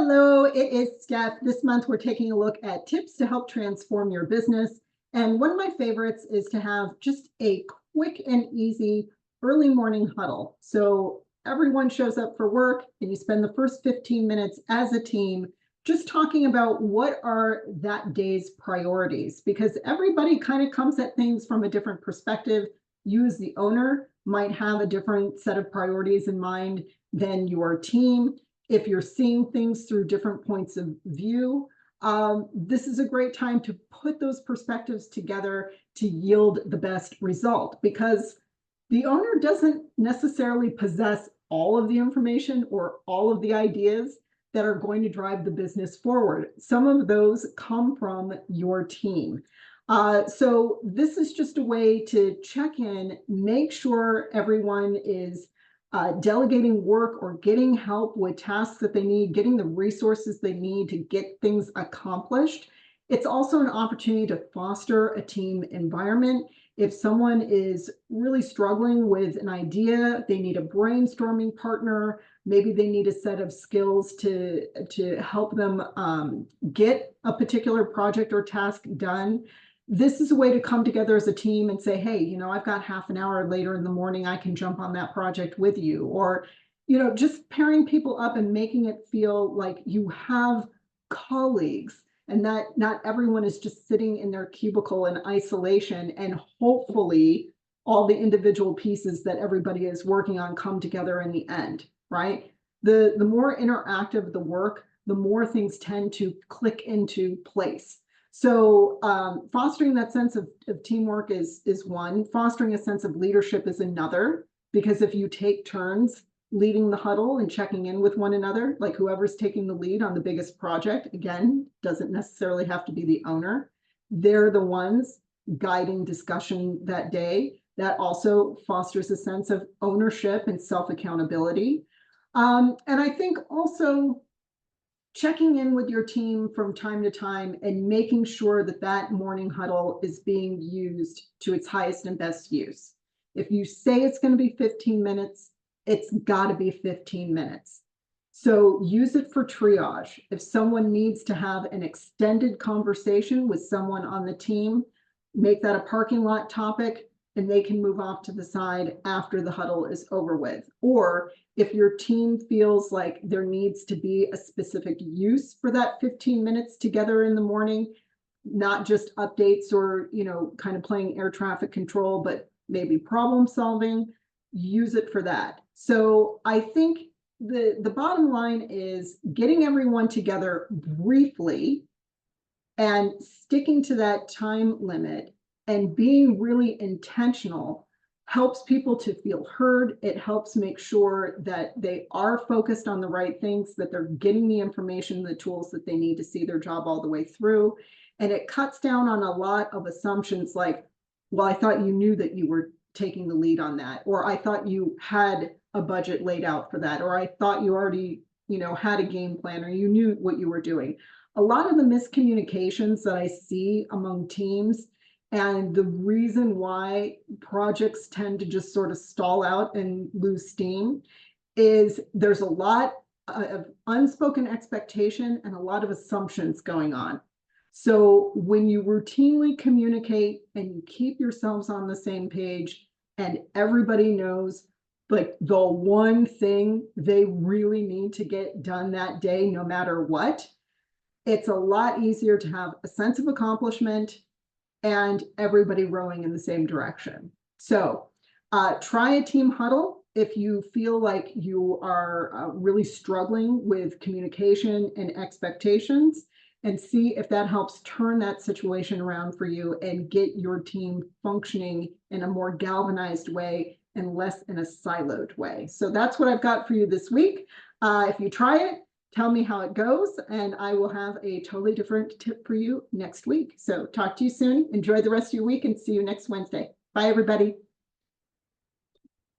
Hello, it is Steph. This month we're taking a look at tips to help transform your business. And one of my favorites is to have just a quick and easy early morning huddle. So everyone shows up for work and you spend the first 15 minutes as a team just talking about what are that day's priorities, because everybody kind of comes at things from a different perspective. You as the owner might have a different set of priorities in mind than your team. If you're seeing things through different points of view, this is a great time to put those perspectives together to yield the best result, because the owner doesn't necessarily possess all of the information or all of the ideas that are going to drive the business forward. Some of those come from your team. So this is just a way to check in, make sure everyone is delegating work or getting help with tasks that they need, getting the resources they need to get things accomplished. It's also an opportunity to foster a team environment. If someone is really struggling with an idea, they need a brainstorming partner, maybe they need a set of skills to help them get a particular project or task done. This is a way to come together as a team and say, hey, I've got half an hour later in the morning, I can jump on that project with you. Or, just pairing people up and making it feel like you have colleagues and that not everyone is just sitting in their cubicle in isolation, and hopefully all the individual pieces that everybody is working on come together in the end, right? The more interactive the work, the more things tend to click into place. So fostering that sense of teamwork is one. Fostering a sense of leadership is another, because if you take turns leading the huddle and checking in with one another, like whoever's taking the lead on the biggest project, again, doesn't necessarily have to be the owner. They're the ones guiding discussion that day. That also fosters a sense of ownership and self-accountability. And I think also checking in with your team from time to time and making sure that that morning huddle is being used to its highest and best use. If you say it's going to be 15 minutes, it's got to be 15 minutes. So use it for triage. If someone needs to have an extended conversation with someone on the team, make that a parking lot topic, and they can move off to the side after the huddle is over with. Or if your team feels like there needs to be a specific use for that 15 minutes together in the morning, not just updates or, kind of playing air traffic control, but maybe problem solving, use it for that. So I think the bottom line is getting everyone together briefly and sticking to that time limit and being really intentional helps people to feel heard. It helps make sure that they are focused on the right things, that they're getting the information, the tools that they need to see their job all the way through. And it cuts down on a lot of assumptions like, well, I thought you knew that you were taking the lead on that, or I thought you had a budget laid out for that, or I thought you already, had a game plan, or you knew what you were doing. A lot of the miscommunications that I see among teams, and the reason why projects tend to just sort of stall out and lose steam, is there's a lot of unspoken expectation and a lot of assumptions going on. So when you routinely communicate and you keep yourselves on the same page and everybody knows like the one thing they really need to get done that day, no matter what, it's a lot easier to have a sense of accomplishment and everybody rowing in the same direction. So try a team huddle if you feel like you are really struggling with communication and expectations, and see if that helps turn that situation around for you and get your team functioning in a more galvanized way and less in a siloed way. So that's what I've got for you this week. If you try it, tell me how it goes, and I will have a totally different tip for you next week. So talk to you soon. Enjoy the rest of your week and see you next Wednesday. Bye, everybody.